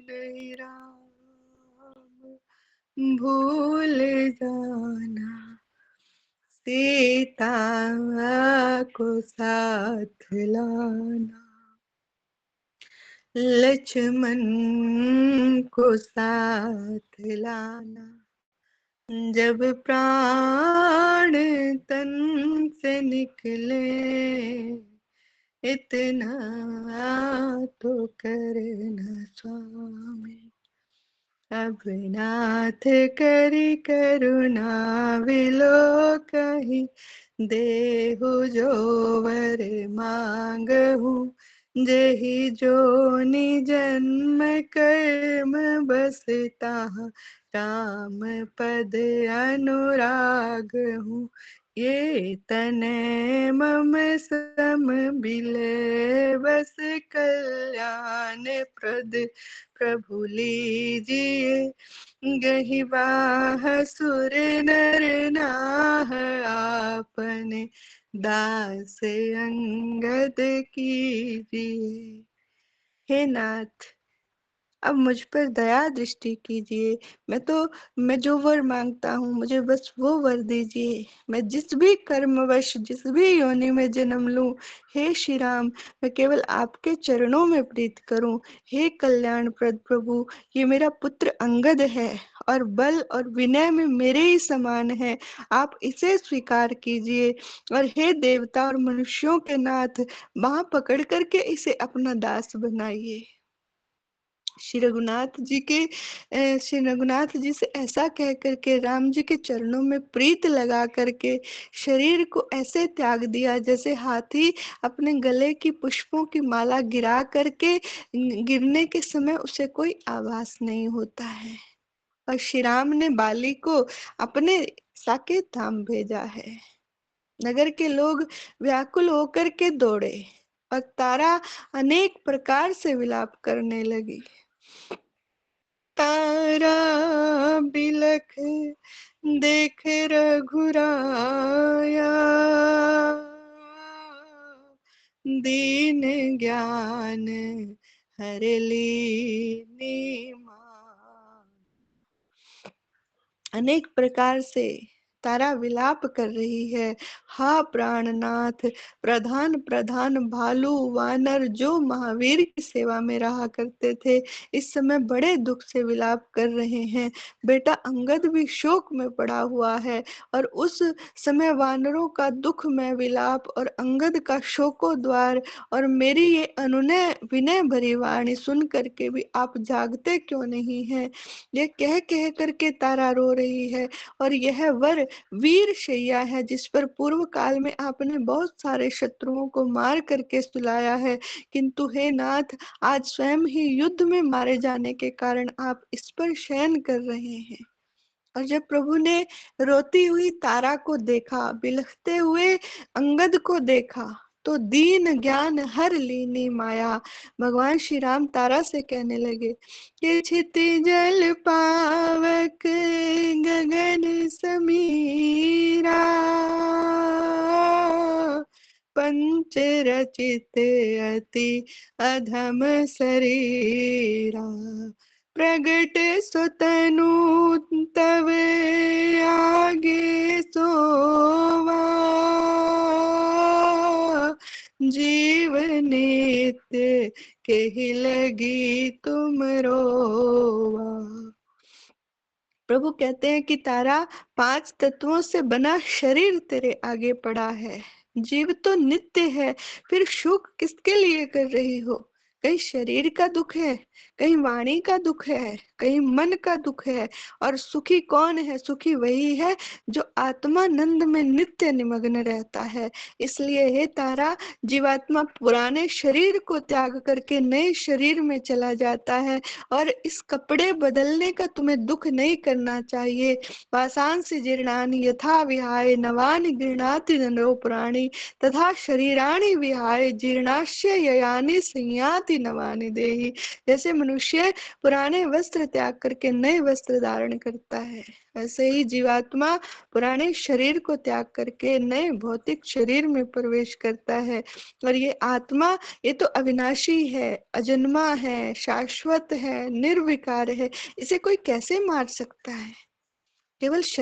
नहीं राम भूल जाना, सीता को साथ लाना, लक्ष्मण को साथ लाना, जब प्राण तन से निकले, इतना तो करना स्वामी, अब नाथ करी करुणा विलो कही, देहु जो वर मांगहु, जेहि जोनि जन्म कर्म बसता, राम पद अनुराग हूँ, ये तने मम सम बिले, बस कल्याण प्रद प्रभु लीजिए, गही बाह सुर नर नाह, आपने दास अंगद कीजिए। हे नाथ, अब मुझ पर दया दृष्टि कीजिए। मैं जो वर मांगता हूँ मुझे बस वो वर दीजिए। मैं जिस भी कर्मवश जिस भी योनि में जन्म लूं, हे श्री राम, मैं केवल आपके चरणों में प्रीत करूं। हे कल्याण प्रद प्रभु, ये मेरा पुत्र अंगद है और बल और विनय में मेरे ही समान है, आप इसे स्वीकार कीजिए। और हे देवता और मनुष्यों के नाथ, बांह पकड़ करके इसे अपना दास बनाइए। श्री रघुनाथ जी से ऐसा कह करके राम जी के चरणों में प्रीत लगा करके शरीर को ऐसे त्याग दिया जैसे हाथी अपने गले की पुष्पों की माला गिरा करके गिरने के समय उसे कोई आवाज नहीं होता है। और श्री राम ने बाली को अपने साकेत धाम भेजा है। नगर के लोग व्याकुल होकर के दौड़े और तारा अनेक प्रकार से विलाप करने लगी। तारा बिलख देख रघुराया, दीन ज्ञान हर लीनी मां। अनेक प्रकार से तारा विलाप कर रही है। हा प्राणनाथ, प्रधान प्रधान भालू वानर जो महावीर की सेवा में रहा करते थे, इस समय बड़े दुख से विलाप कर रहे हैं। बेटा अंगद भी शोक में पड़ा हुआ है और उस समय वानरों का दुख में विलाप और अंगद का शोकोद्वार और मेरी ये अनुनय विनय भरी वाणी सुन करके भी आप जागते क्यों नहीं हैं? ये कह कह करके तारा रो रही है। और यह वर वीर शैया है जिस पर पूर्व काल में आपने बहुत सारे शत्रुओं को मार करके सुलाया है, किंतु हे नाथ, आज स्वयं ही युद्ध में मारे जाने के कारण आप इस पर शयन कर रहे हैं। और जब प्रभु ने रोती हुई तारा को देखा, बिलखते हुए अंगद को देखा, तो दीन ज्ञान हर लीनी माया, भगवान श्री राम तारा से कहने लगे कि क्षिति जल पावक गगन समीरा, पंच रचित अति अधम शरीरा, प्रगट सुतनु तव आगे सोवा, जीव नित्य के लगी तुम रोवा। प्रभु कहते हैं कि तारा, 5 तत्वों से बना शरीर तेरे आगे पड़ा है, जीव तो नित्य है, फिर शोक किसके लिए कर रही हो? कहीं शरीर का दुख है, कहीं वाणी का दुख है, कहीं मन का दुख है। और सुखी कौन है? सुखी वही है जो आत्मानंद में नित्य निमग्न रहता है। इसलिए हे तारा, जीवात्मा पुराने शरीर को त्याग करके नए शरीर में चला जाता है और इस कपड़े बदलने का तुम्हें दुख नहीं करना चाहिए। वासांसि जीर्णानि यथा विहाय नवानि गृह्णाति नरो पुराणि, तथा शरीराणि विहाय जीर्णास्य ययानि संयाति नवानि देहि। जैसे मनुष्य पुराने वस्त्र वस्त्र त्याग करके नए वस्त्र धारण करता है, वैसे ही जीवात्मा पुराने शरीर को त्याग करके नए भौतिक शरीर में प्रवेश करता है। और ये आत्मा, ये तो अविनाशी है, अजन्मा है, शाश्वत है, निर्विकार है, इसे कोई कैसे मार सकता है? केवल